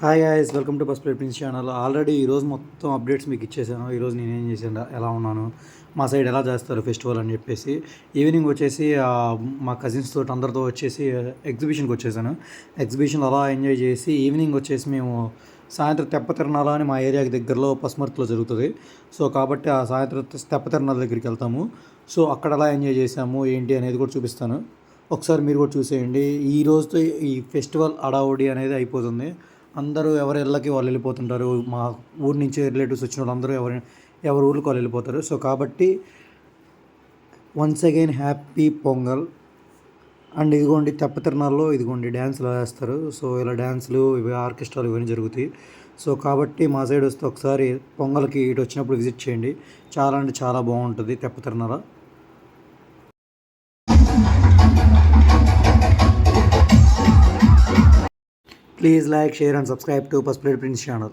Hi guys, welcome to పసుపు prince channel. Already ఈరోజు మొత్తం అప్డేట్స్ మీకు ఇచ్చేసాను. ఈరోజు నేనేం చేశాను, ఎలా ఉన్నాను, మా సైడ్ ఎలా చేస్తారు ఫెస్టివల్ అని చెప్పేసి. ఈవినింగ్ వచ్చేసి మా కజిన్స్ తోటి అందరితో వచ్చేసి ఎగ్జిబిషన్కి వచ్చేసాను. ఎగ్జిబిషన్లో అలా ఎంజాయ్ చేసి ఈవినింగ్ వచ్చేసి మేము సాయంత్రం తెప్ప తిరణాల అని మా ఏరియాకి దగ్గరలో పసుమర్తిలో జరుగుతుంది. సో కాబట్టి ఆ సాయంత్రం తెప్ప తిరణాల దగ్గరికి వెళ్తాము. సో అక్కడ ఎలా ఎంజాయ్ చేసాము ఏంటి అనేది కూడా చూపిస్తాను. ఒకసారి మీరు కూడా చూసేయండి. ఈ రోజుతో ఈ ఫెస్టివల్ అడావుడి అనేది అయిపోతుంది. అందరూ ఎవరి ఇళ్ళకి వాళ్ళు వెళ్ళిపోతుంటారు. మా ఊరి నుంచి రిలేటివ్స్ వచ్చిన వాళ్ళు అందరూ ఎవరి ఊరికి వాళ్ళు వెళ్ళిపోతారు. సో కాబట్టి once again happy pongal. And ఇదిగోండి తెప్ప తిరణాల్లో ఇదిగోండి డ్యాన్సులు వేస్తారు. సో ఇలా డ్యాన్సులు ఇవి ఆర్కెస్ట్రాలు ఇవన్నీ జరుగుతాయి. సో కాబట్టి మా సైడ్ వస్తే ఒకసారి పొంగల్కి ఇటు వచ్చినప్పుడు విజిట్ చేయండి. చాలా అంటే చాలా బాగుంటుంది తెప్ప తిరణాల. Please like, share and subscribe to Pasupu Prince channel.